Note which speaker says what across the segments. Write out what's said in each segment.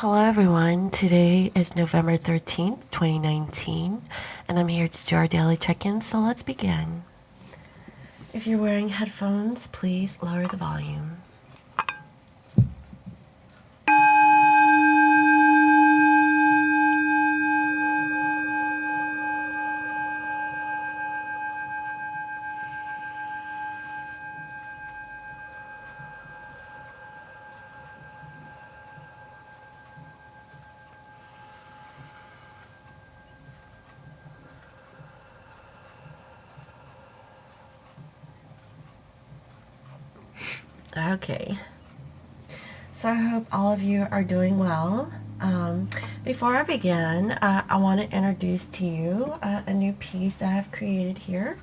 Speaker 1: Hello everyone, today is November 13th, 2019, and I'm here to do our daily check-in, so let's begin. If you're wearing headphones, please lower the volume. Okay, so I hope all of you are doing well. Before I begin, I want to introduce to you a new piece that I've created here.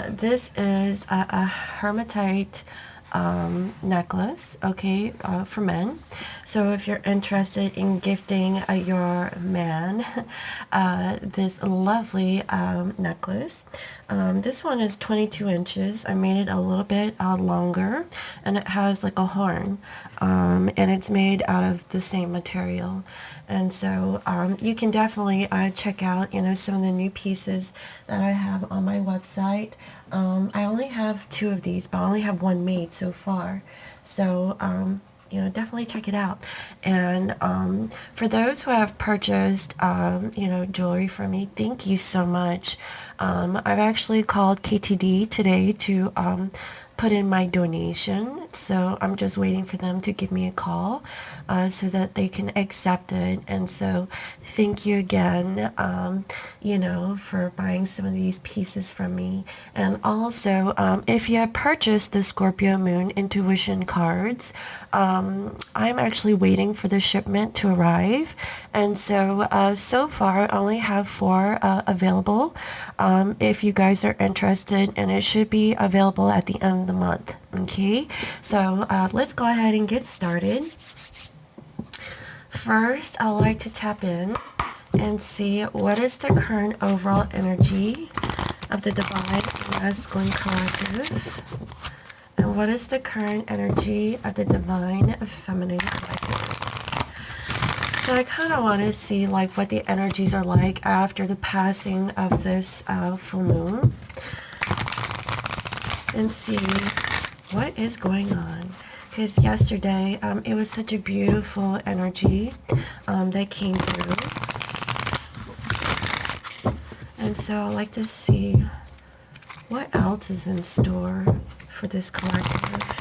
Speaker 1: This is a hermitite necklace, okay, for men. So if you're interested in gifting your man this lovely necklace, this one is 22 inches. I made it a little bit longer, and it has like a horn, and it's made out of the same material. And so you can definitely check out, some of the new pieces that I have on my website. I only have 2 of these, but I only have 1 made so far. So, definitely check it out. And for those who have purchased, jewelry from me, thank you so much. I've actually called KTD today to put in my donation, so I'm just waiting for them to give me a call so that they can accept it. And so thank you again, for buying some of these pieces from me. And also, if you have purchased the Scorpio Moon Intuition cards, I'm actually waiting for the shipment to arrive. And so, so far I only have 4 available. If you guys are interested, and it should be available at the end of the month. Okay, so let's go ahead and get started. First, I'd like to tap in and see what is the current overall energy of the Divine Masculine Collective, and what is the current energy of the Divine Feminine Collective. So I kind of want to see what the energies are like after the passing of this full moon, and see what is going on. Because yesterday it was such a beautiful energy that came through, and so I'd like to see what else is in store for this collective.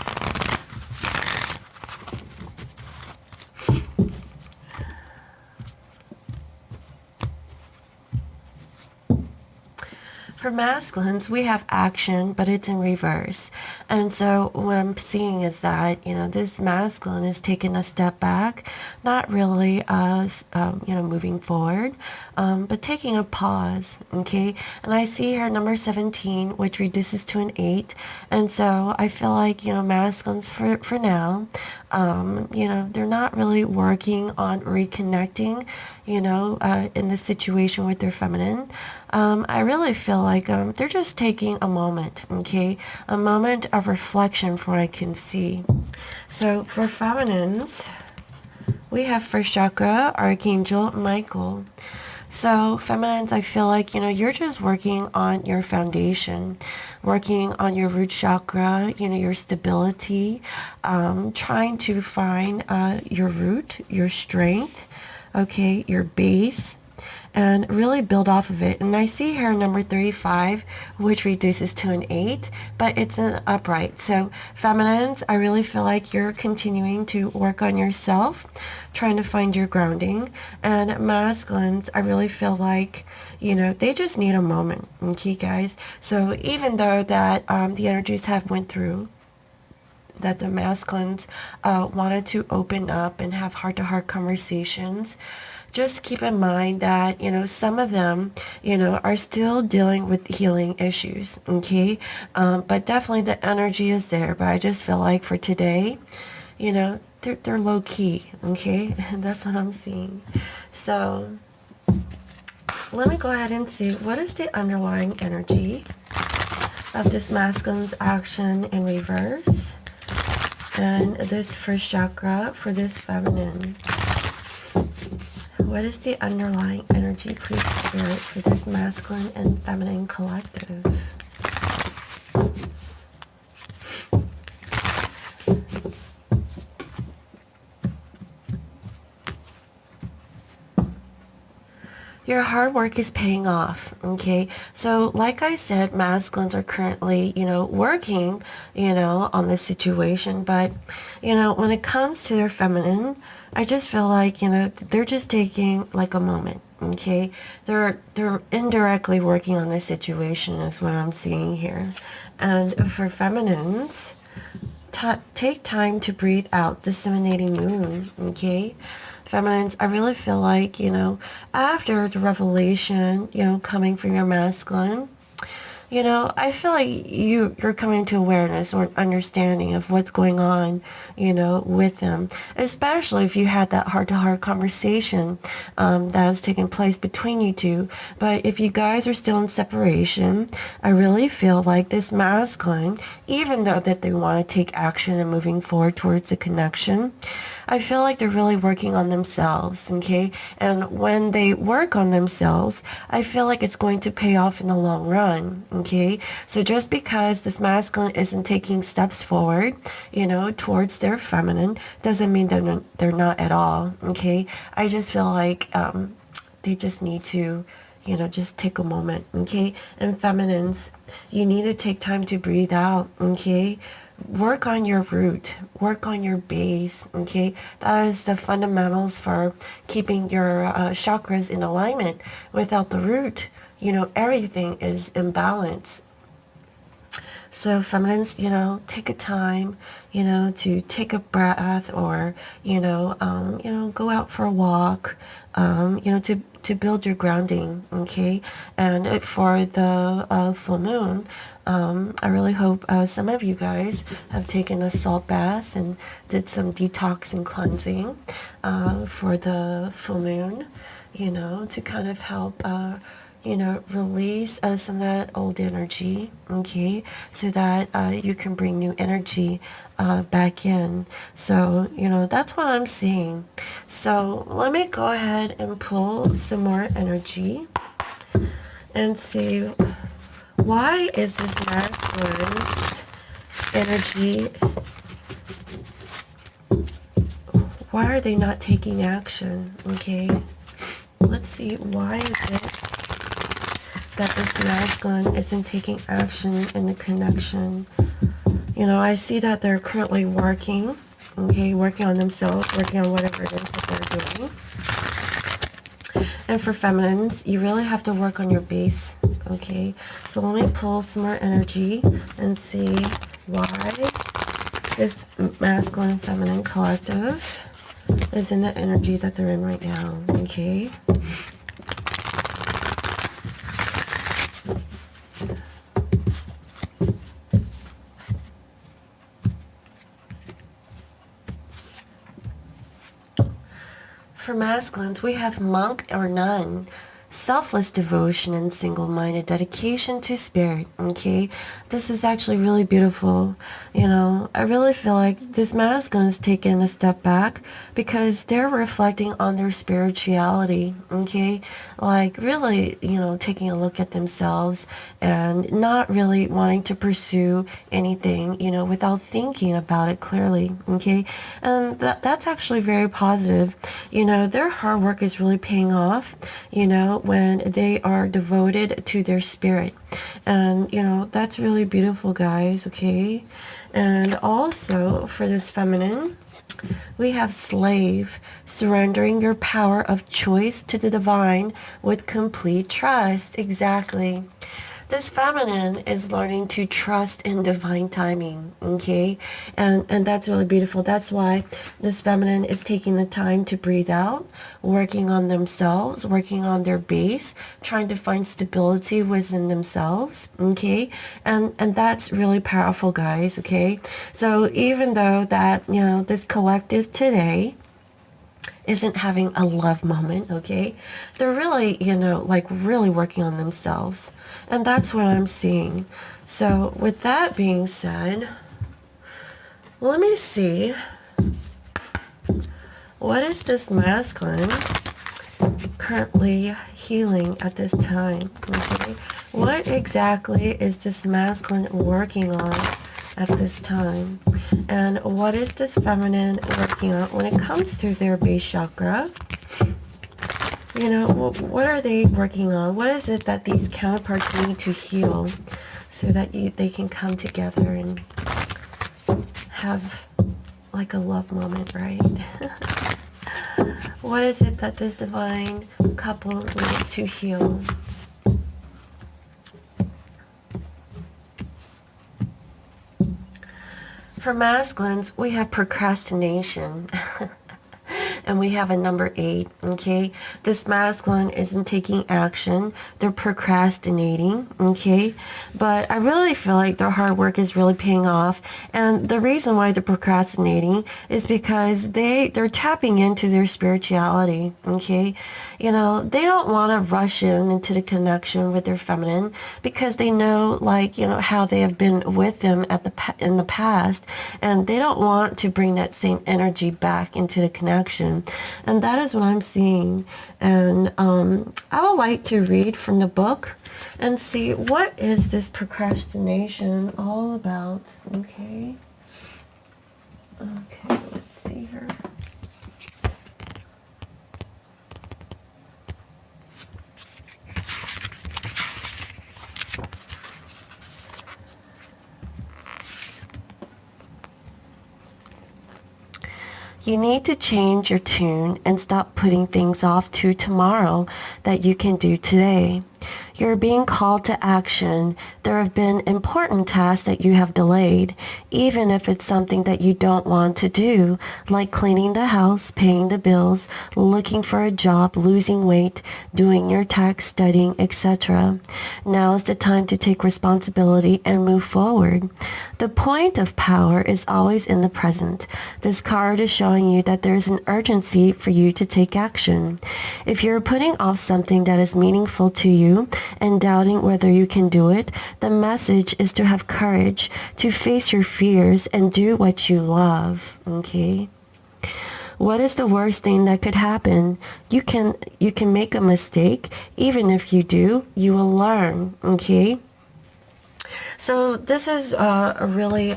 Speaker 1: For masculines, we have action, but it's in reverse. And so what I'm seeing is that, this masculine is taking a step back, not really, moving forward, but taking a pause, okay? And I see here number 17, which reduces to an 8. And so I feel like, masculines for now, they're not really working on reconnecting, in this situation with their feminine. I really feel like they're just taking a moment, okay? A moment of reflection from what I can see. So for feminines, we have first chakra, Archangel Michael. So feminines, I feel like, you're just working on your foundation, working on your root chakra, your stability, trying to find your root, your strength, okay, your base, and really build off of it. And I see here number 35, which reduces to an 8, but it's an upright. So feminines, I really feel like you're continuing to work on yourself, trying to find your grounding. And masculines, I really feel like, they just need a moment, okay, guys? So even though that the energies have went through, that the masculines wanted to open up and have heart-to-heart conversations, just keep in mind that, some of them, are still dealing with healing issues, okay? But definitely the energy is there. But I just feel like for today, they're low-key, okay? And that's what I'm seeing. So let me go ahead and see what is the underlying energy of this masculine's action in reverse, and this first chakra for this feminine. What is the underlying energy, please, Spirit, for this masculine and feminine collective? Your hard work is paying off, okay? So like I said, masculines are currently, working, on this situation. But, when it comes to their feminine, I just feel like, they're just taking like a moment, okay? They're indirectly working on this situation is what I'm seeing here. And for feminines, take time to breathe out, disseminating moon, okay? Feminines, I really feel like, after the revelation, coming from your masculine, I feel like you're coming to awareness or understanding of what's going on, with them, especially if you had that heart-to-heart conversation that has taken place between you two. But if you guys are still in separation, I really feel like this masculine, even though that they want to take action and moving forward towards the connection, I feel like they're really working on themselves, okay? And when they work on themselves, I feel like it's going to pay off in the long run, okay? So just because this masculine isn't taking steps forward, towards their feminine, doesn't mean that they're not at all, okay? I just feel like they just need to, just take a moment, okay? And feminines, you need to take time to breathe out, okay? Work on your root, work on your base, okay? That is the fundamentals for keeping your chakras in alignment. Without the root, everything is imbalanced. So feminines, take a time, to take a breath or, go out for a walk, to build your grounding, okay? And for the full moon, I really hope some of you guys have taken a salt bath and did some detox and cleansing for the full moon, to kind of help release some of that old energy, okay, so that you can bring new energy back in. So, that's what I'm seeing. So let me go ahead and pull some more energy and see, why is this masculine's energy, why are they not taking action, okay? Let's see, why is it that this masculine isn't taking action in the connection? I see that they're currently working, okay, working on themselves, working on whatever it is that they're doing. And for feminines, you really have to work on your base, okay? So let me pull some more energy and see why this masculine and feminine collective is in the energy that they're in right now, okay? For masculines, we have monk or nun, selfless devotion and single-minded dedication to spirit, okay? This is actually really beautiful. I really feel like this masculine is taking a step back because they're reflecting on their spirituality, okay? Like really, taking a look at themselves and not really wanting to pursue anything, without thinking about it clearly, okay? And that's actually very positive. Their hard work is really paying off, when they are devoted to their spirit. And, that's really beautiful, guys, okay? And also, for this feminine, we have slave, surrendering your power of choice to the divine with complete trust. Exactly. This feminine is learning to trust in divine timing, okay? And that's really beautiful. That's why this feminine is taking the time to breathe out, working on themselves, working on their base, trying to find stability within themselves, okay? And that's really powerful, guys, okay? So even though that, this collective today isn't having a love moment, okay? They're really, really working on themselves. And that's what I'm seeing. So with that being said, let me see. What is this masculine currently healing at this time? Okay, what exactly is this masculine working on at this time? And what is this feminine working on when it comes to their base chakra? You know, what are they working on? What is it that these counterparts need to heal so that they can come together and have like a love moment, right? What is it that this divine couple needs to heal? For masculines, we have procrastination. And we have a number 8, okay? This masculine isn't taking action. They're procrastinating, okay? But I really feel like their hard work is really paying off. And the reason why they're procrastinating is because they're tapping into their spirituality, okay? You know, they don't want to rush into the connection with their feminine because they know, like, you know, how they have been with them in the past. And they don't want to bring that same energy back into the connection. And that is what I'm seeing. And I would like to read from the book and see what is this procrastination all about. Okay, let's see here. You need to change your tune and stop putting things off to tomorrow that you can do today. You're being called to action. There have been important tasks that you have delayed, even if it's something that you don't want to do, like cleaning the house, paying the bills, looking for a job, losing weight, doing your tax, studying, etc. Now is the time to take responsibility and move forward. The point of power is always in the present. This card is showing you that there is an urgency for you to take action. If you're putting off something that is meaningful to you and doubting whether you can do it, the message is to have courage, to face your fears and do what you love, okay? What is the worst thing that could happen? You can make a mistake. Even if you do, you will learn, okay? So this is a really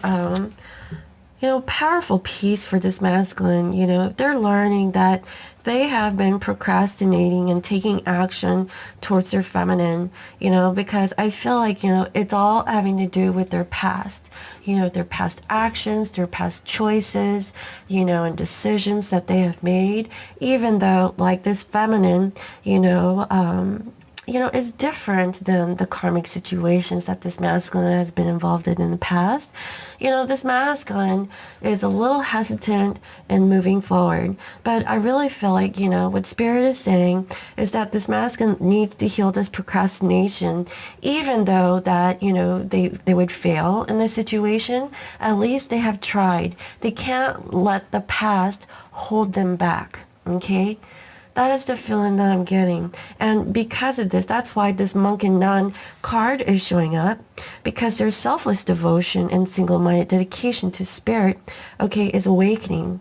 Speaker 1: powerful piece for this masculine. You know, they're learning that they have been procrastinating and taking action towards their feminine, you know, because I feel like, you know, it's all having to do with their past, you know, their past actions, their past choices, you know, and decisions that they have made, even though like this feminine, is different than the karmic situations that this masculine has been involved in the past. You know, this masculine is a little hesitant in moving forward. But I really feel like, you know, what Spirit is saying is that this masculine needs to heal this procrastination, even though that, you know, they would fail in this situation. At least they have tried. They can't let the past hold them back, okay? That is the feeling that I'm getting. And because of this, that's why this monk and nun card is showing up. Because their selfless devotion and single-minded dedication to Spirit, okay, is awakening.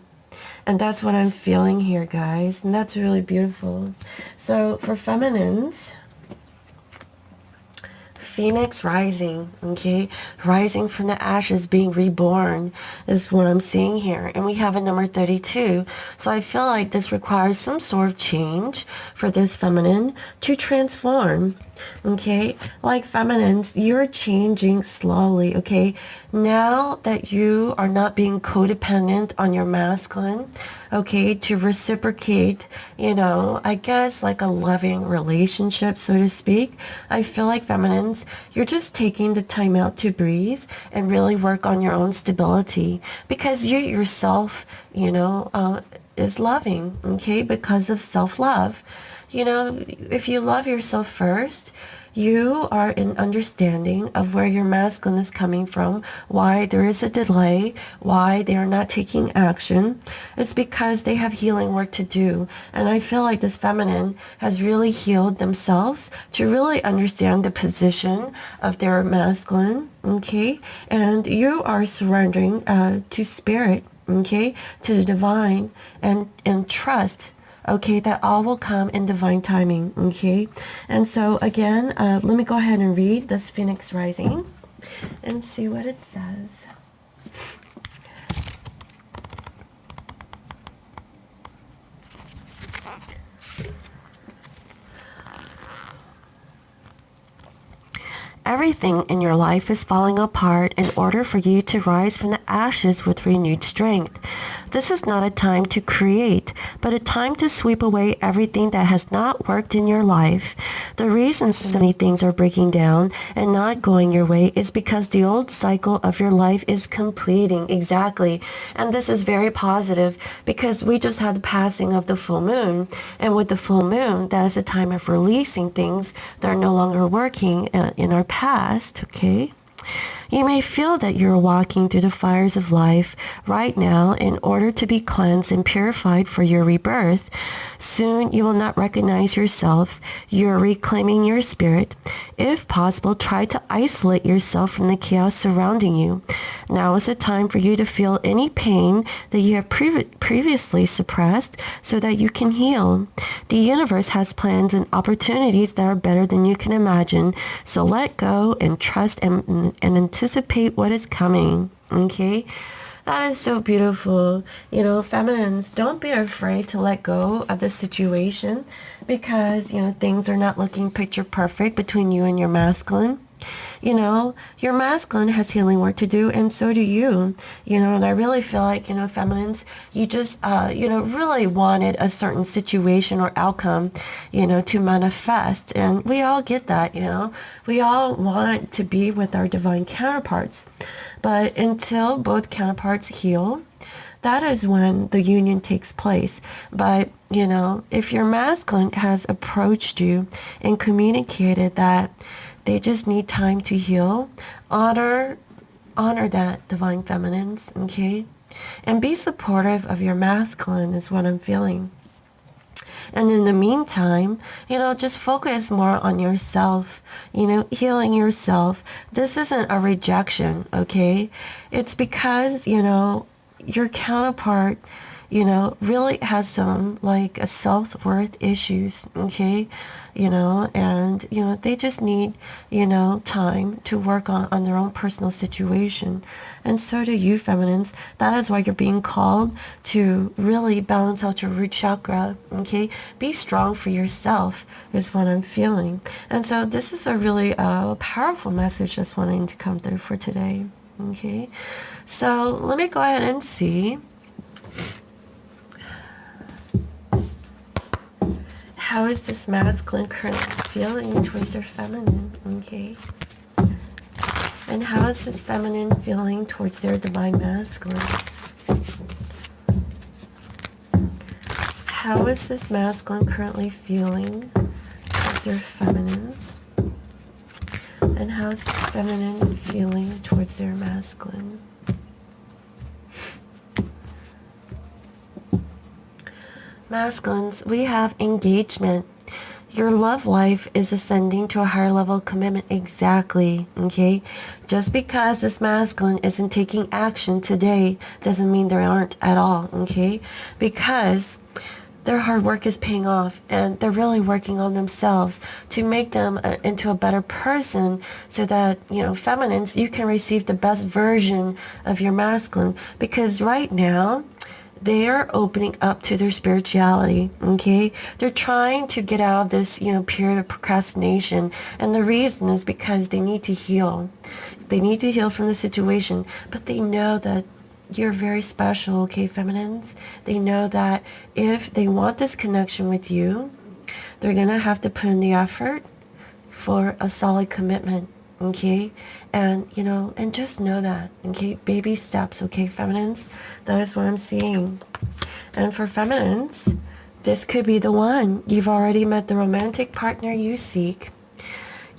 Speaker 1: And that's what I'm feeling here, guys. And that's really beautiful. So for feminines, Phoenix rising, okay? Rising from the ashes, being reborn is what I'm seeing here. And we have a number 32. So I feel like this requires some sort of change for this feminine to transform, okay? Like feminines, you're changing slowly, okay? Now that you are not being codependent on your masculine, okay, to reciprocate, you know, I guess like a loving relationship, so to speak. I feel like feminines, you're just taking the time out to breathe and really work on your own stability, because you yourself, you know, is loving, okay, because of self-love. You know, if you love yourself first, you are in understanding of where your masculine is coming from, why there is a delay, why they are not taking action. It's because they have healing work to do. And I feel like this feminine has really healed themselves to really understand the position of their masculine, okay? And you are surrendering to Spirit, okay, to the divine, and trust, okay? That all will come in divine timing, okay? And so again, let me go ahead and read this Phoenix Rising and see what it says. Everything in your life is falling apart in order for you to rise from the ashes with renewed strength. This is not a time to create, but a time to sweep away everything that has not worked in your life. The reason so many things are breaking down and not going your way is because the old cycle of your life is completing. Exactly. And this is very positive because we just had the passing of the full moon. And with the full moon, that is a time of releasing things that are no longer working in our past, okay? You may feel that you're walking through the fires of life right now in order to be cleansed and purified for your rebirth. Soon you will not recognize yourself. You're reclaiming your spirit. If possible, try to isolate yourself from the chaos surrounding you. Now is the time for you to feel any pain that you have previously suppressed so that you can heal. The universe has plans and opportunities that are better than you can imagine. So let go and trust and anticipate what is coming. Okay? That is so beautiful. You know, feminines, don't be afraid to let go of the situation because, you know, things are not looking picture perfect between you and your masculine. You know, your masculine has healing work to do, and so do you. You know, and I really feel like, you know, feminines, you just, you know, really wanted a certain situation or outcome, you know, to manifest. And we all get that, you know. We all want to be with our divine counterparts. But until both counterparts heal, that is when the union takes place. But, you know, if your masculine has approached you and communicated that they just need time to heal, honor that, divine feminines, okay? And be supportive of your masculine is what I'm feeling. And in the meantime, you know, just focus more on yourself, you know, healing yourself. This isn't a rejection, okay? It's because, you know, your counterpart, you know, really has some like a self-worth issues, okay? You know, and, you know, they just need, you know, time to work on their own personal situation. And so do you, feminines. That is why you're being called to really balance out your root chakra, okay? Be strong for yourself is what I'm feeling. And so this is a really powerful message just wanting to come through for today, okay? So let me go ahead and see. How is this masculine currently feeling towards their feminine, okay? And how is this feminine feeling towards their divine masculine? How is this masculine currently feeling towards their feminine? And how is the feminine feeling towards their masculine? Masculines, we have engagement. Your love life is ascending to a higher level of commitment. Exactly, okay? Just because this masculine isn't taking action today doesn't mean they aren't at all, okay? Because their hard work is paying off and they're really working on themselves to make them into a better person so that, you know, feminines, you can receive the best version of your masculine. Because right now, they are opening up to their spirituality, okay? They're trying to get out of this, you know, period of procrastination. And the reason is because they need to heal. They need to heal from the situation. But they know that you're very special, okay, feminines? They know that if they want this connection with you, they're going to have to put in the effort for a solid commitment, okay? And, you know, and just know that, okay? Baby steps, okay, feminines? That is what I'm seeing. And for feminines, this could be the one. You've already met the romantic partner you seek.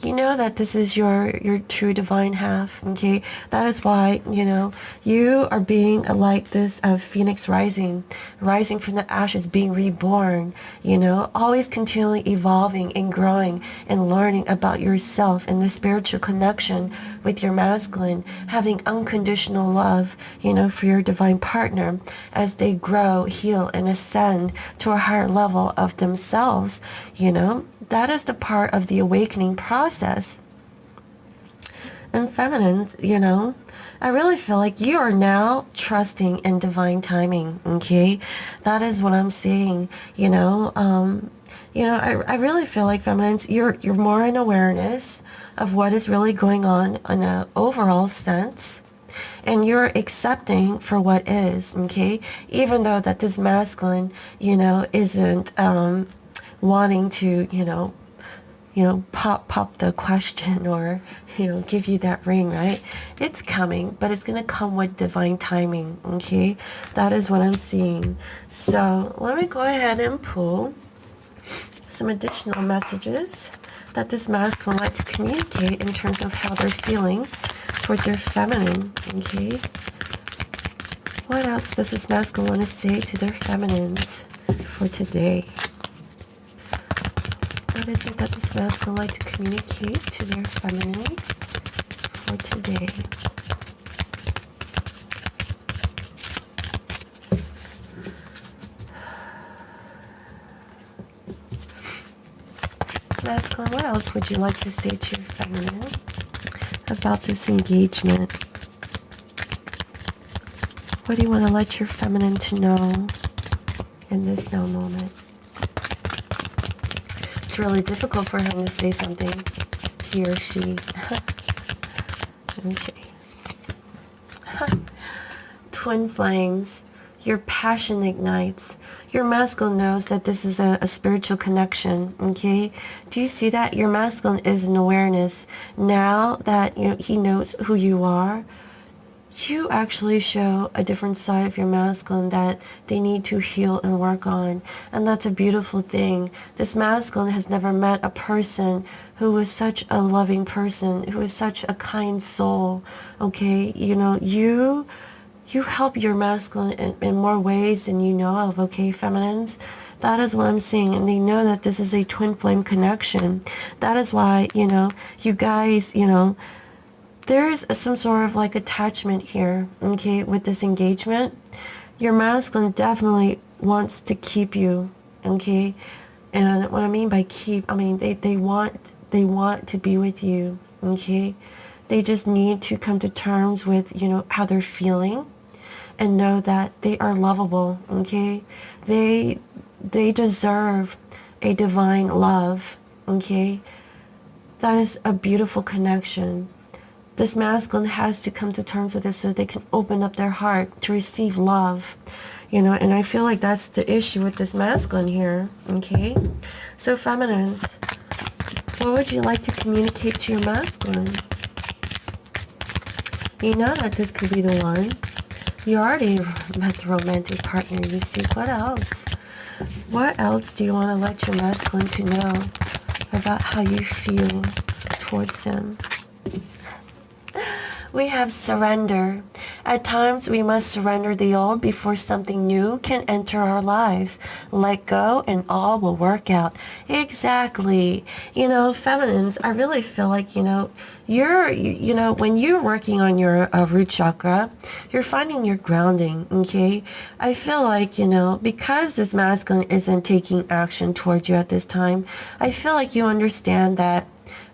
Speaker 1: you know that this is your true divine half, okay? That is why, you are being like this phoenix rising from the ashes, being reborn, always continually evolving and growing and learning about yourself and the spiritual connection with your masculine, having unconditional love, for your divine partner as they grow, heal, and ascend to a higher level of themselves, that is the part of the awakening process. And feminine, I really feel like you are now trusting in divine timing, okay? That is what I'm seeing, I really feel like feminines, you're more in awareness of what is really going on in an overall sense. And you're accepting for what is, okay? Even though that this masculine, isn't wanting to, pop the question or, give you that ring, right? It's coming, but it's going to come with divine timing, okay? That is what I'm seeing. So let me go ahead and pull some additional messages that this masculine would like to communicate in terms of how they're feeling towards their feminine, okay? What else does this masculine want to say to their feminines for today? What is it that this masculine would like to communicate to their feminine for today? Masculine, what else would you like to say to your feminine about this engagement? What do you want to let your feminine to know in this now moment? It's really difficult for him to say something, he or she. Okay. Twin flames, your passion ignites. Your masculine knows that this is a spiritual connection, okay? Do you see that? Your masculine is an awareness. Now that he knows who you are, you actually show a different side of your masculine that they need to heal and work on. And that's a beautiful thing. This masculine has never met a person who is such a loving person, who is such a kind soul, okay? You help your masculine in more ways than you know of, okay, feminines? That is what I'm seeing. And they know that this is a twin flame connection. That is why, you guys, there's some sort of like attachment here, okay, with this engagement. Your masculine definitely wants to keep you, okay? And what I mean by keep, I mean they want to be with you, okay? They just need to come to terms with, how they're feeling and know that they are lovable, okay? They deserve a divine love, okay? That is a beautiful connection. This masculine has to come to terms with this so they can open up their heart to receive love, and I feel like that's the issue with this masculine here, okay? So feminines, what would you like to communicate to your masculine? You know that this could be the one. You already met the romantic partner you seek. What else? What else do you want to let your masculine to know about how you feel towards them? We have surrender. At times, we must surrender the old before something new can enter our lives. Let go and all will work out. Exactly. Feminines, I really feel like, when you're working on your root chakra, you're finding your grounding, okay? I feel like, because this masculine isn't taking action towards you at this time, I feel like you understand that,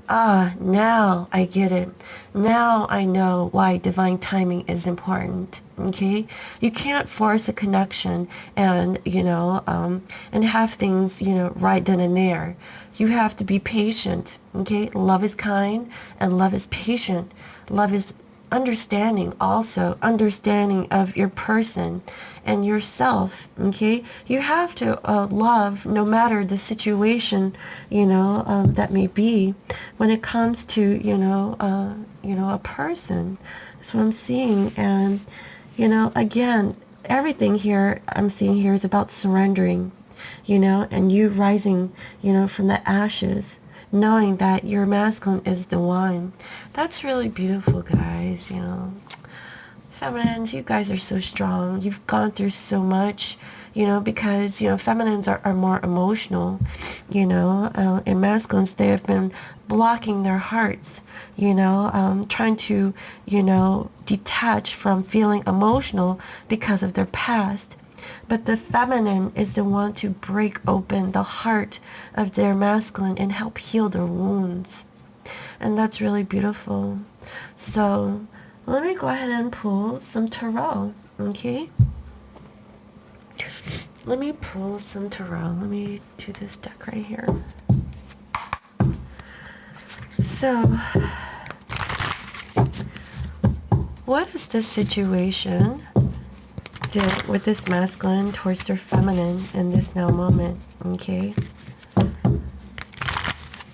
Speaker 1: now I get it. Now I know why divine timing is important, okay? You can't force a connection and, and have things, right then and there. You have to be patient, okay? Love is kind and love is patient. Love is understanding, also understanding of your person and yourself, okay? You have to love no matter the situation, that may be when it comes to, a person. That's what I'm seeing. And, again, everything here I'm seeing here is about surrendering, and you rising, from the ashes knowing that your masculine is the one. That's really beautiful, guys. Feminines, you guys are so strong. You've gone through so much, because, feminines are more emotional, and masculines, they have been blocking their hearts, trying to, detach from feeling emotional because of their past. But the feminine is the one to break open the heart of their masculine and help heal their wounds. And that's really beautiful. So let me go ahead and pull some tarot, okay? Let me pull some tarot. Let me do this deck right here. So, what is the situation with this masculine towards their feminine in this now moment, okay?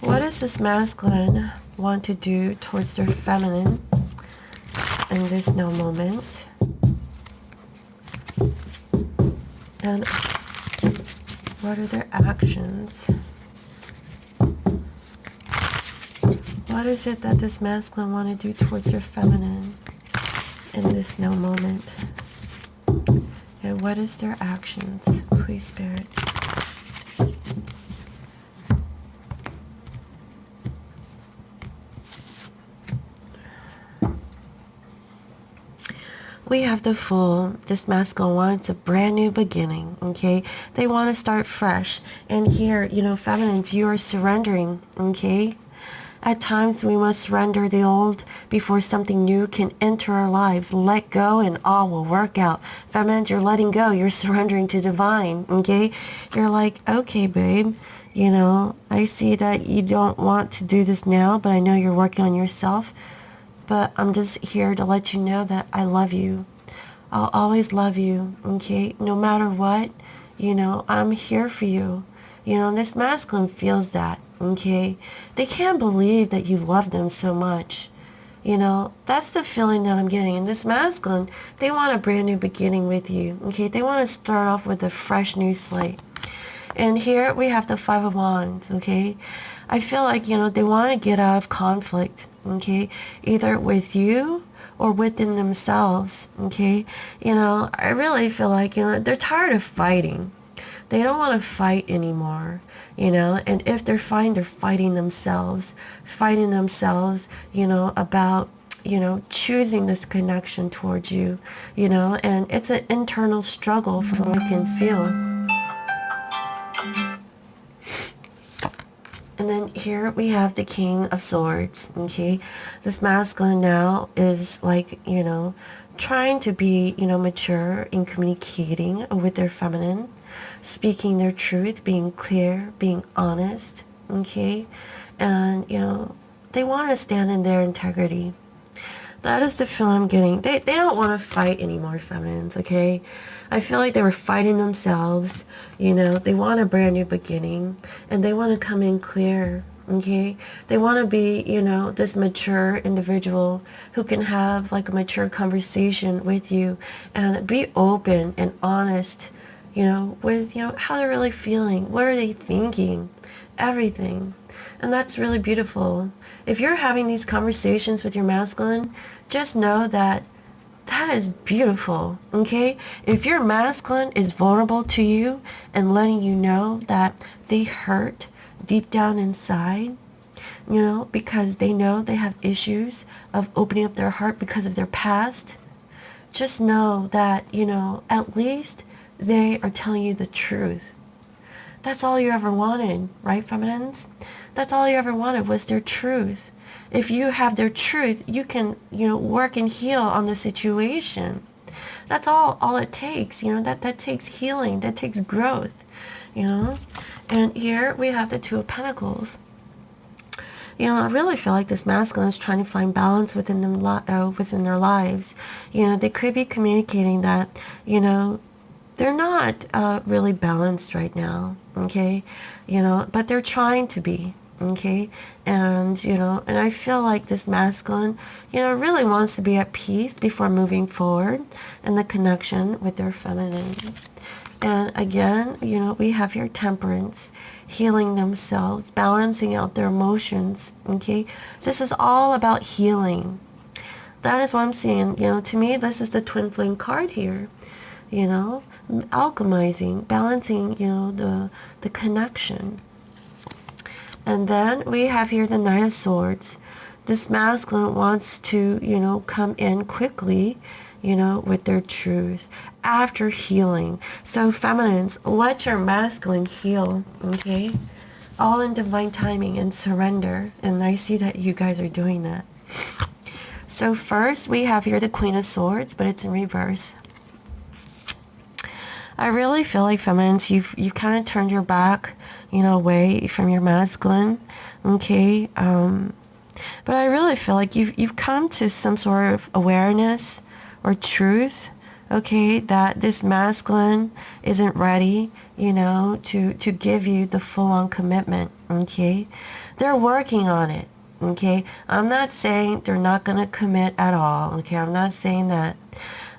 Speaker 1: What does this masculine want to do towards their feminine in this now moment? And what are their actions? What is it that this masculine want to do towards their feminine in this now moment? And what is their actions? Please, Spirit. We have the Fool. This masculine wants a brand new beginning, okay? They want to start fresh. And here, feminines, you are surrendering, okay? At times, we must surrender the old before something new can enter our lives. Let go and all will work out. Feminines, you're letting go. You're surrendering to divine, okay? You're like, okay, babe, I see that you don't want to do this now, but I know you're working on yourself. But I'm just here to let you know that I love you. I'll always love you, okay? No matter what, I'm here for you. This masculine feels that, okay? They can't believe that you love them so much. That's the feeling that I'm getting. And this masculine, they want a brand new beginning with you, okay? They want to start off with a fresh new slate. And here we have the Five of Wands, okay? I feel like, they want to get out of conflict, okay? Either with you or within themselves, okay? I really feel like, they're tired of fighting. They don't want to fight anymore, and if they're fighting themselves, about, choosing this connection towards you, and it's an internal struggle from what I can feel. And then here we have the King of Swords, okay? This masculine now is like, trying to be, mature in communicating with their feminine, speaking their truth, being clear, being honest, okay? And, they want to stand in their integrity. That is the feeling I'm getting. They don't want to fight anymore, feminines, okay? I feel like they were fighting themselves, They want a brand new beginning, and they want to come in clear, okay? They want to be, this mature individual who can have, like, a mature conversation with you and be open and honest, with, how they're really feeling. What are they thinking? Everything. And that's really beautiful. If you're having these conversations with your masculine, just know that is beautiful, okay? If your masculine is vulnerable to you and letting you know that they hurt deep down inside, because they know they have issues of opening up their heart because of their past, just know that, at least they are telling you the truth. That's all you ever wanted, right, feminines? That's all you ever wanted was their truth. If you have their truth, you can, work and heal on the situation. That's all it takes, that takes healing, that takes growth, And here we have the Two of Pentacles. I really feel like this masculine is trying to find balance within them, within their lives. They could be communicating that, they're not really balanced right now, okay? But they're trying to be, okay? And, and I feel like this masculine, really wants to be at peace before moving forward in the connection with their feminine. And again, you know, we have here temperance, healing themselves, balancing out their emotions, okay? This is all about healing. That is what I'm seeing. You know, to me, this is the twin flame card here, you know, alchemizing, balancing, you know, the connection. And then we have here the Knight of Swords. This masculine wants to, you know, come in quickly, you know, with their truth after healing. So feminines, let your masculine heal, okay? All in divine timing and surrender. And I see that you guys are doing that. So first we have here the Queen of Swords, but it's in reverse. I really feel like feminines, you've kind of turned your back, you know, away from your masculine, okay? But I really feel like you've come to some sort of awareness or truth, okay, that this masculine isn't ready, you know, to give you the full-on commitment, okay? They're working on it, okay? I'm not saying they're not going to commit at all, okay? I'm not saying that.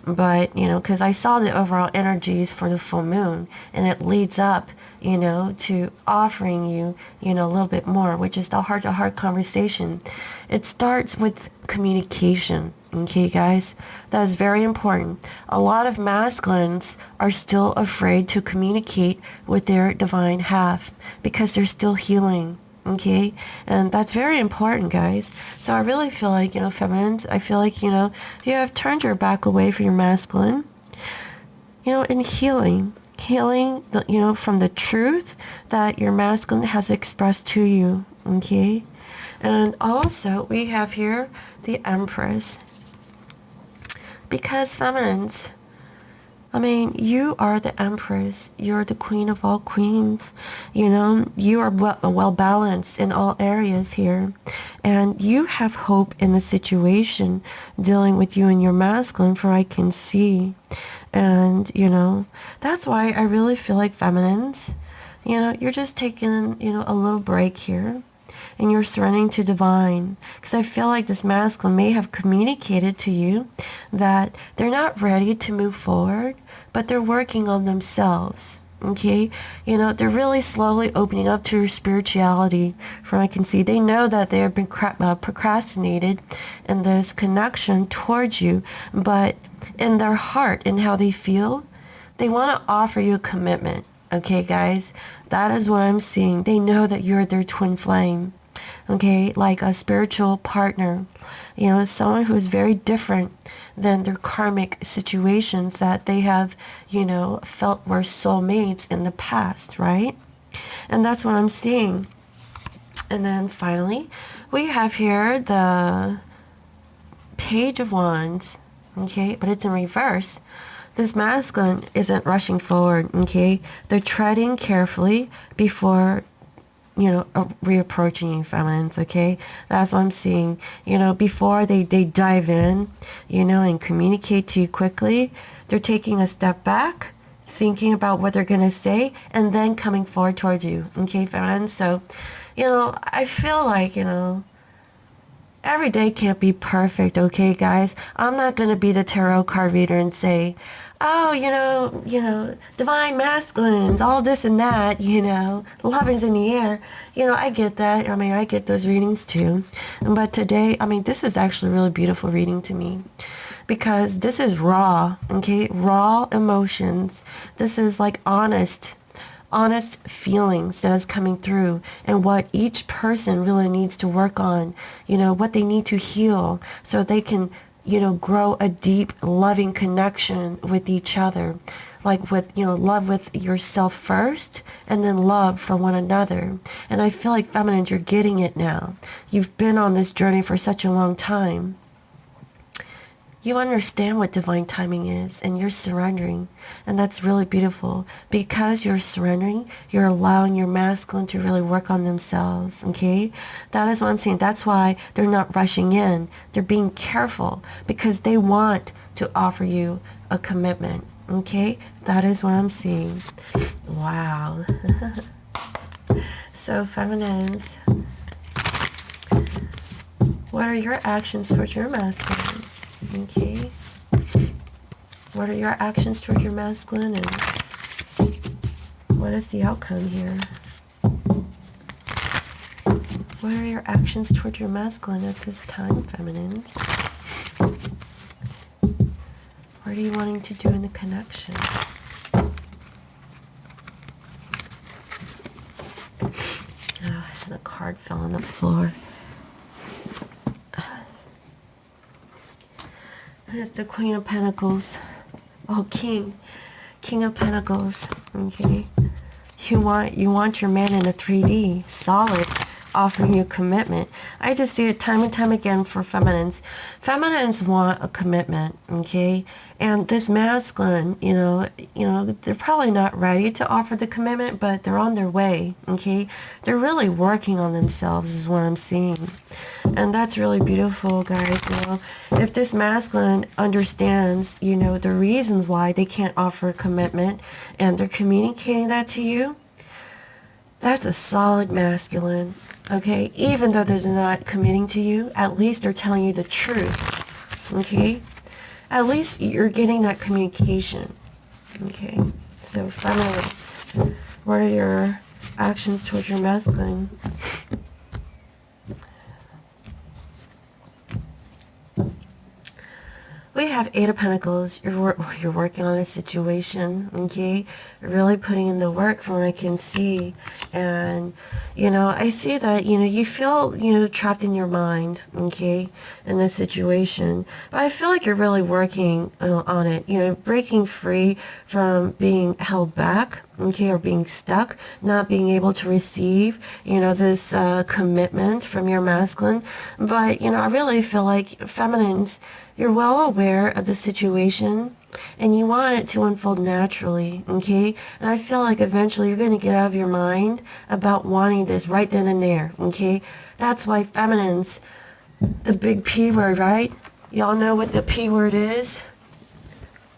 Speaker 1: But, you know, because I saw the overall energies for the full moon, and it leads up, you know, to offering you, you know, a little bit more, which is the heart-to-heart conversation. It starts with communication, okay, guys? That is very important. A lot of masculines are still afraid to communicate with their divine half because they're still healing. Okay, and that's very important, guys. So I really feel like, you know, feminines, I feel like, you know, you have turned your back away from your masculine, you know, in healing, you know, from the truth that your masculine has expressed to you, okay? And also we have here the Empress, because feminines, I mean, you are the Empress. You're the queen of all queens. You know, you are well balanced in all areas here. And you have hope in the situation dealing with you and your masculine, for I can see. And, you know, that's why I really feel like feminines, you know, you're just taking, you know, a little break here. And you're surrendering to divine, because I feel like this masculine may have communicated to you that they're not ready to move forward, but they're working on themselves, okay? You know, they're really slowly opening up to your spirituality, from I can see. They know that they have been procrastinated in this connection towards you, but in their heart and how they feel, they want to offer you a commitment, okay, guys? That is what I'm seeing. They know that you're their twin flame, okay, like a spiritual partner, you know, someone who is very different than their karmic situations that they have, you know, felt were soulmates in the past, right? And that's what I'm seeing. And then finally, we have here the Page of Wands, okay, but it's in reverse. This masculine isn't rushing forward, okay? They're treading carefully before, you know, reapproaching you, feminines, okay? That's what I'm seeing. You know, before they dive in, you know, and communicate to you quickly, they're taking a step back, thinking about what they're going to say, and then coming forward towards you, okay, feminines? So, you know, I feel like, you know, every day can't be perfect, okay, guys? I'm not going to be the tarot card reader and say, oh, you know, divine masculines, all this and that, you know, love is in the air. You know, I get that. I mean, I get those readings too. But today, I mean, this is actually a really beautiful reading to me, because this is raw, okay? Raw emotions. This is like honest feelings that is coming through, and what each person really needs to work on, you know, what they need to heal so they can, you know, grow a deep, loving connection with each other. Like with, you know, love with yourself first, and then love for one another. And I feel like, feminine, you're getting it now. You've been on this journey for such a long time. You understand what divine timing is, and you're surrendering. And that's really beautiful. Because you're surrendering, you're allowing your masculine to really work on themselves, okay? That is what I'm saying. That's why they're not rushing in. They're being careful, because they want to offer you a commitment, okay? That is what I'm seeing. Wow. So, feminines, what are your actions towards your masculine? Okay. What are your actions toward your masculine, and what is the outcome here? What are your actions towards your masculine at this time, feminines? What are you wanting to do in the connection? Oh, and a card fell on the floor. It's the Queen of Pentacles. Oh, King of Pentacles. Okay. You want your man in a 3D, solid, offering you commitment. I just see it time and time again for feminines. Feminines want a commitment, okay? And this masculine, they're probably not ready to offer the commitment, but they're on their way, okay? They're really working on themselves is what I'm seeing. And that's really beautiful, guys. If this masculine understands, the reasons why they can't offer commitment, and they're communicating that to you, that's a solid masculine, okay? Even though they're not committing to you, at least they're telling you the truth, okay? At least you're getting that communication, okay? So, feminines, what are your actions towards your masculine? We have Eight of Pentacles. You're working on a situation, okay? You're really putting in the work from what I can see. And, I see that, you feel, trapped in your mind, okay, in this situation. But I feel like you're really working on it, breaking free from being held back, okay, or being stuck, not being able to receive, this commitment from your masculine. But, I really feel like feminines, you're well aware of the situation and you want it to unfold naturally, okay? And I feel like eventually you're going to get out of your mind about wanting this right then and there, okay? That's why feminines, the big P word, right? Y'all know what the P word is?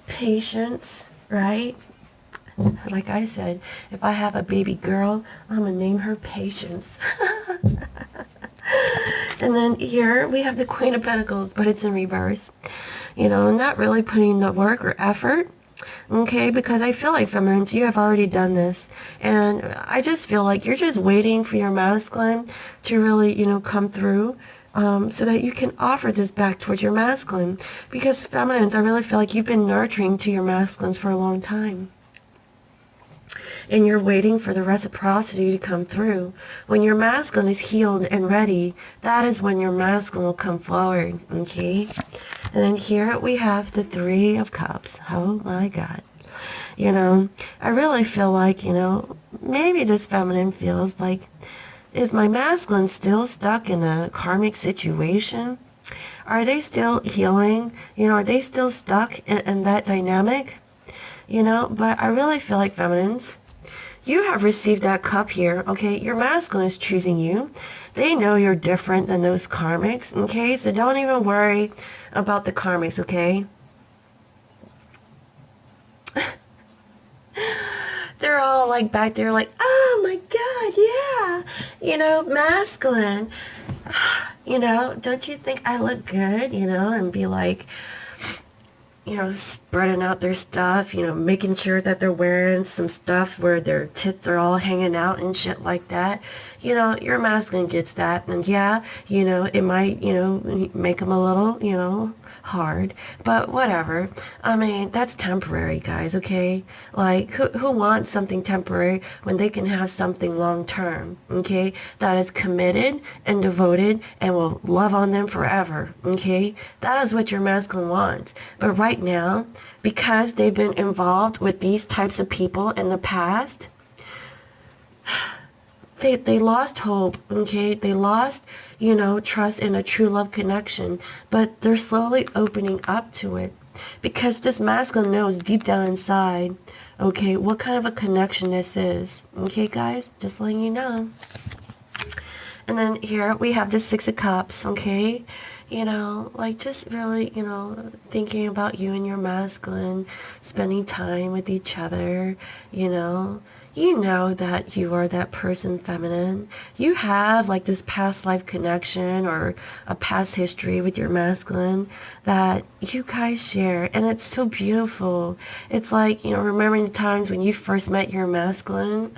Speaker 1: Patience, right? Like I said, if I have a baby girl, I'm going to name her Patience. And then here we have the Queen of Pentacles, but it's in reverse. Not really putting the work or effort, okay? Because I feel like feminines, you have already done this. And I just feel like you're just waiting for your masculine to really, come through. So that you can offer this back towards your masculine. Because feminines, I really feel like you've been nurturing to your masculines for a long time. And you're waiting for the reciprocity to come through. When your masculine is healed and ready, that is when your masculine will come forward, okay? And then here we have the Three of Cups. Oh my God. I really feel like, maybe this feminine feels like, is my masculine still stuck in a karmic situation? Are they still healing? Are they still stuck in that dynamic? But I really feel like feminines, you have received that cup here, okay? Your masculine is choosing you. They know you're different than those karmics, okay? So don't even worry about the karmics, okay? They're all like back there like, oh my God, yeah. Masculine. Don't you think I look good, and be like, spreading out their stuff, making sure that they're wearing some stuff where their tits are all hanging out and shit like that. Your masculine gets that. And yeah, it might, make them a little, hard, but whatever. I mean, that's temporary, guys, okay? Like, who wants something temporary when they can have something long term, okay? That is committed and devoted and will love on them forever, okay? That is what your masculine wants. But right now, because they've been involved with these types of people in the past, they lost hope, okay? They lost, trust in a true love connection, but they're slowly opening up to it because this masculine knows deep down inside, okay, what kind of a connection this is, okay, guys? Just letting you know. And then here we have the Six of Cups, okay? Like just really, thinking about you and your masculine, spending time with each other, you know that you are that person, feminine. You have like this past life connection or a past history with your masculine that you guys share, and it's so beautiful. It's like, remembering the times when you first met your masculine.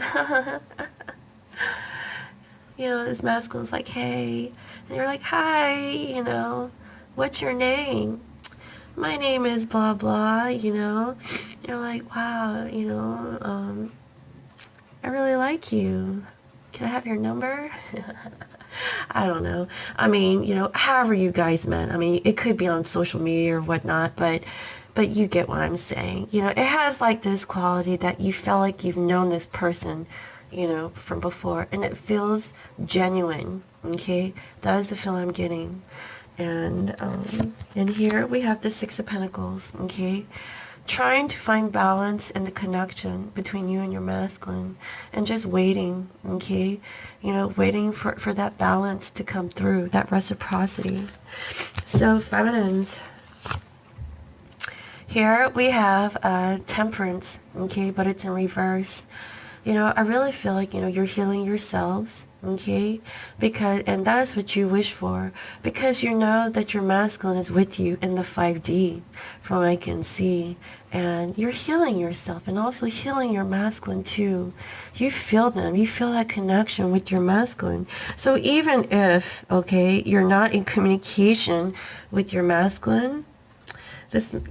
Speaker 1: This masculine's like, hey, and you're like, hi, what's your name? My name is blah blah, You're like, wow, I really like you. Can I have your number? I don't know. I mean, however you guys met. I mean, it could be on social media or whatnot, but you get what I'm saying. It has like this quality that you feel like you've known this person, from before, and it feels genuine. Okay, that is the feeling I'm getting. And here we have the Six of Pentacles. Okay, trying to find balance in the connection between you and your masculine, and just waiting. Okay, waiting for that balance to come through, that reciprocity. So feminines, here we have Temperance. Okay, but it's in reverse. I really feel like, you're healing yourselves, okay? And that is what you wish for, because you know that your masculine is with you in the 5D, from what I can see. And you're healing yourself and also healing your masculine too. You feel them. You feel that connection with your masculine. So even if, okay, you're not in communication with your masculine,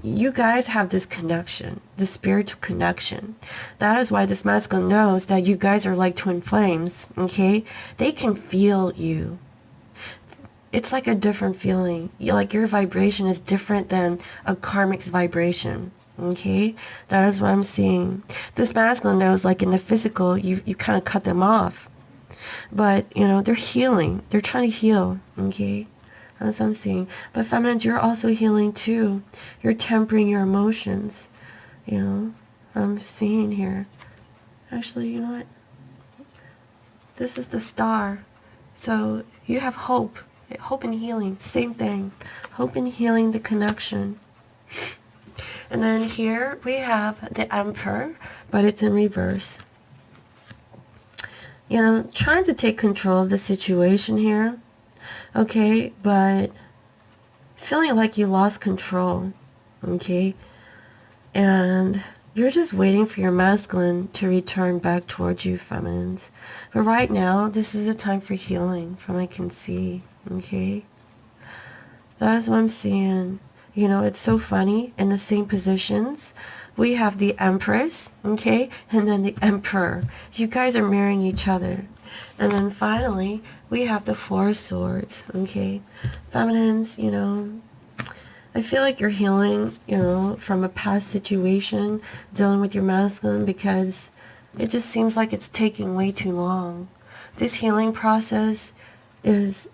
Speaker 1: you guys have this connection, this spiritual connection. That is why this masculine knows that you guys are like twin flames, okay? They can feel you. It's like a different feeling. Like your vibration is different than a karmic's vibration, okay? That is what I'm seeing. This masculine knows, like in the physical, you kind of cut them off. But, they're healing. They're trying to heal, okay? That's what I'm seeing. But feminines, you're also healing too. You're tempering your emotions. I'm seeing here. Actually, you know what? This is the Star. So you have hope. Hope and healing. Same thing. Hope and healing, the connection. And then here we have the Emperor, but it's in reverse. Trying to take control of the situation here. Okay, but feeling like you lost control, okay? And you're just waiting for your masculine to return back towards you, feminines. But right now, this is a time for healing, from what I can see, okay? That is what I'm seeing. It's so funny. In the same positions, we have the Empress, okay? And then the Emperor. You guys are mirroring each other. And then finally, we have the Four of Swords, okay? Feminines, I feel like you're healing, from a past situation, dealing with your masculine, because it just seems like it's taking way too long. This healing process it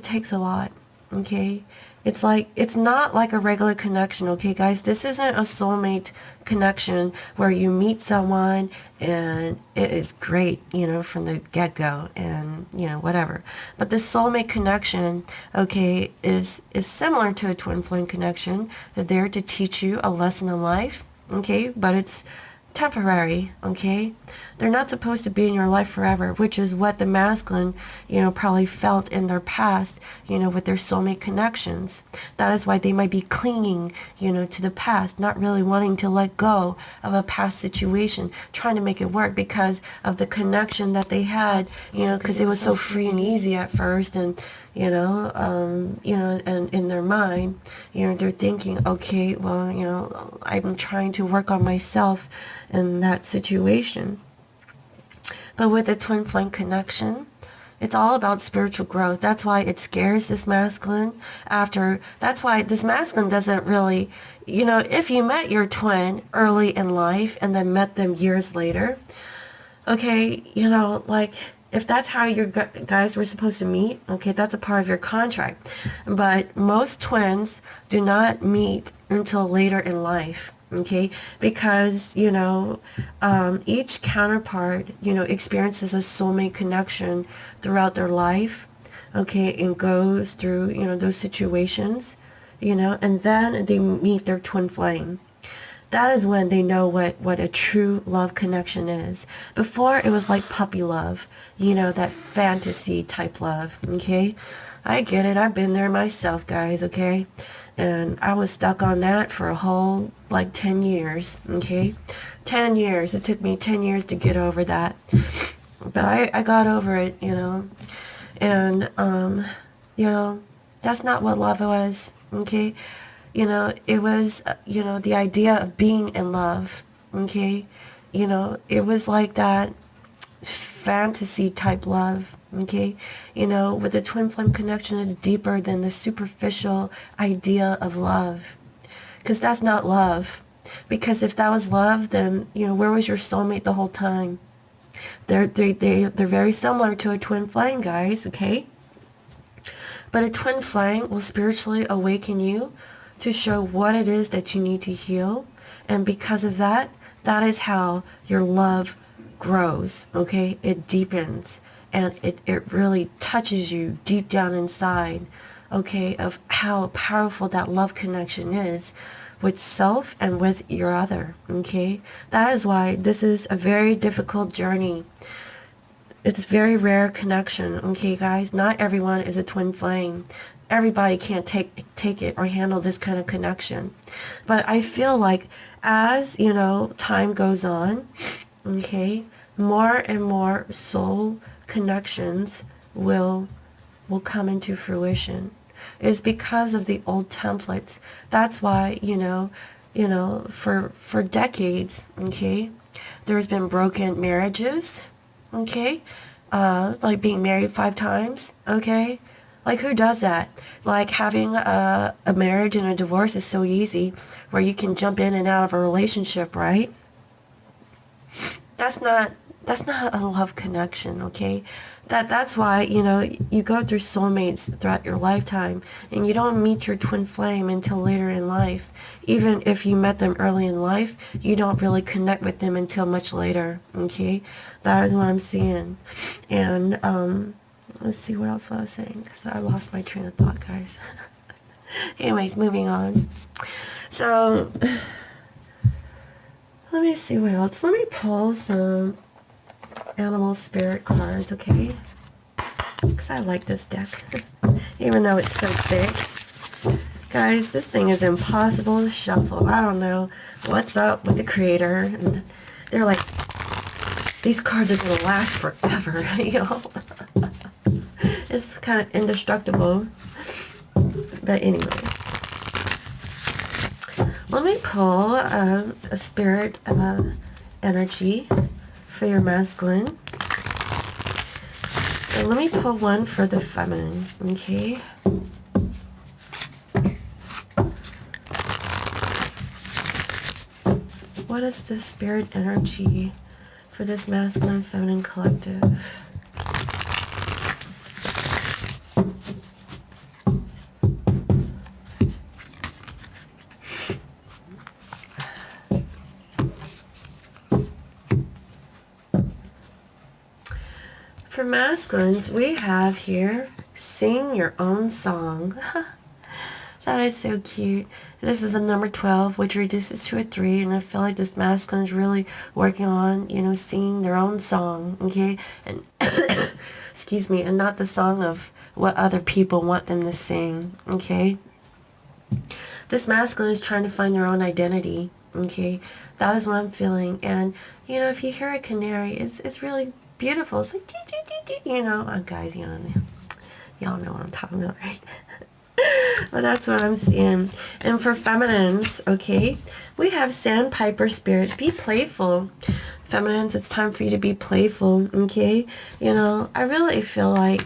Speaker 1: takes a lot, okay? It's not like a regular connection, okay, guys? This isn't a soulmate connection where you meet someone and it is great, from the get-go and, whatever. But the soulmate connection, okay, is similar to a twin flame connection. They're there to teach you a lesson in life, okay? But it's temporary, okay? They're not supposed to be in your life forever, which is what the masculine, probably felt in their past, with their soulmate connections. That is why they might be clinging, to the past, not really wanting to let go of a past situation, trying to make it work because of the connection that they had, because it was so free and easy at first, and and in their mind, they're thinking, okay, well, I'm trying to work on myself in that situation. But with the twin flame connection, it's all about spiritual growth. That's why it scares this masculine. That's why this masculine doesn't really, if you met your twin early in life and then met them years later, okay, like, if that's how your guys were supposed to meet, okay, that's a part of your contract. But most twins do not meet until later in life, okay? Because, each counterpart, experiences a soulmate connection throughout their life, okay, and goes through, those situations, and then they meet their twin flame. That is when they know what a true love connection is. Before, it was like puppy love, that fantasy type love, okay? I get it. I've been there myself, guys, okay? And I was stuck on that for a whole, 10 years, okay? 10 years. It took me 10 years to get over that. But I got over it, And, that's not what love was, okay? It was, the idea of being in love, okay? It was like that fantasy type love, okay? With the twin flame connection, is deeper than the superficial idea of love. Because that's not love. Because if that was love, then, where was your soulmate the whole time? They're very similar to a twin flame, guys, okay? But a twin flame will spiritually awaken you to show what it is that you need to heal. And because of that, that is how your love grows, okay? It deepens, and it really touches you deep down inside, okay, of how powerful that love connection is with self and with your other, okay? That is why this is a very difficult journey. It's a very rare connection, okay, guys? Not everyone is a twin flame. Everybody can't take it or handle this kind of connection. But I feel like as, time goes on, okay, more and more soul connections will come into fruition. It's because of the old templates. That's why, for decades, okay, there's been broken marriages, okay, like being married 5 times, okay. Like, who does that? Like, having a marriage and a divorce is so easy, where you can jump in and out of a relationship, right? That's not a love connection, okay? That's why, you go through soulmates throughout your lifetime, and you don't meet your twin flame until later in life. Even if you met them early in life, you don't really connect with them until much later, okay? That is what I'm seeing. And, let's see what else I was saying, because I lost my train of thought, guys. Anyways, moving on. So, let me see what else. Let me pull some animal spirit cards, okay? Because I like this deck, even though it's so thick. Guys, this thing is impossible to shuffle. I don't know what's up with the creator. And they're like, these cards are going to last forever, It's kind of indestructible. But anyway, let me pull a spirit energy for your masculine. And let me pull one for the feminine, okay? What is the spirit energy for this masculine feminine collective? For masculines, we have here, sing your own song. That is so cute. This is a number 12, which reduces to a 3, and I feel like this masculine is really working on, singing their own song, okay? And, excuse me, and not the song of what other people want them to sing, okay? This masculine is trying to find their own identity, okay? That is what I'm feeling. And, if you hear a canary, it's really beautiful. It's like, guys, y'all know what I'm talking about, right? But that's what I'm seeing. And for feminines, okay, we have Sandpiper Spirit. Be playful. Feminines, it's time for you to be playful, okay? I really feel like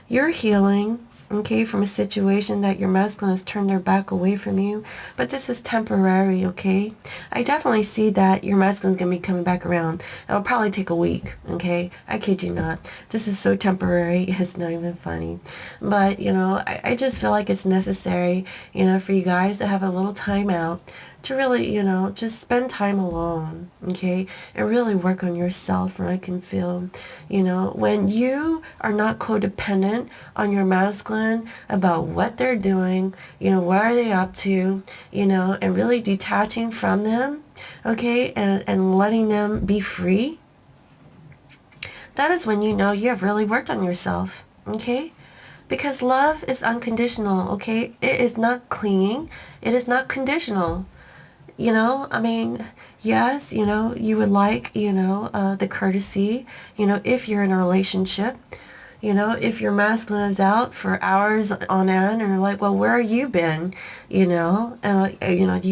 Speaker 1: you're healing, okay, from a situation that your masculine has turned their back away from you. But this is temporary, okay? I definitely see that your masculine's going to be coming back around. It'll probably take a week, okay? I kid you not. This is so temporary, it's not even funny. But, I just feel like it's necessary, for you guys to have a little time out to really, just spend time alone, okay? And really work on yourself. And I can feel, when you are not codependent on your masculine about what they're doing, what are they up to, and really detaching from them, okay? And letting them be free. That is when you know you have really worked on yourself, okay? Because love is unconditional, okay? It is not clinging. It is not conditional. I mean, yes, you would like, the courtesy, if you're in a relationship, if your masculine is out for hours on end and you're like, well, where have you been? You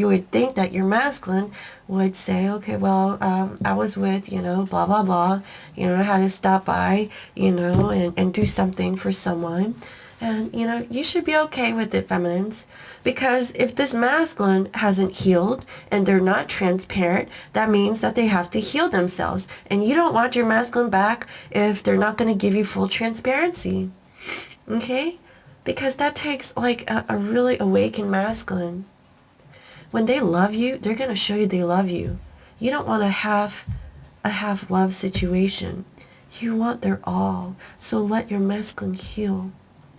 Speaker 1: would think that your masculine would say, okay, well, I was with, blah, blah, blah, I had to stop by, and do something for someone. And, you should be okay with it, feminines, because if this masculine hasn't healed and they're not transparent, that means that they have to heal themselves. And you don't want your masculine back if they're not going to give you full transparency. Okay? Because that takes like a really awakened masculine. When they love you, they're going to show you they love you. You don't want a half love situation. You want their all. So let your masculine heal.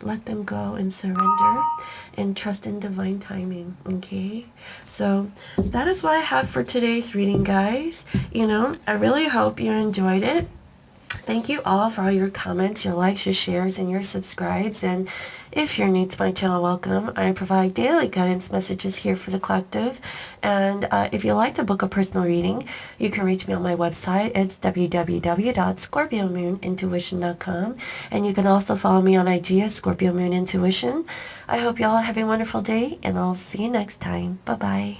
Speaker 1: Let them go and surrender and trust in divine timing, okay? So that is what I have for today's reading, guys. I really hope you enjoyed it. Thank you all for all your comments, your likes, your shares, and your subscribes. And if you're new to my channel, welcome. I provide daily guidance messages here for the collective. And if you'd like to book a personal reading, you can reach me on my website. It's www.scorpiomoonintuition.com. And you can also follow me on IG at Scorpio Moon Intuition. I hope you all have a wonderful day, and I'll see you next time. Bye-bye.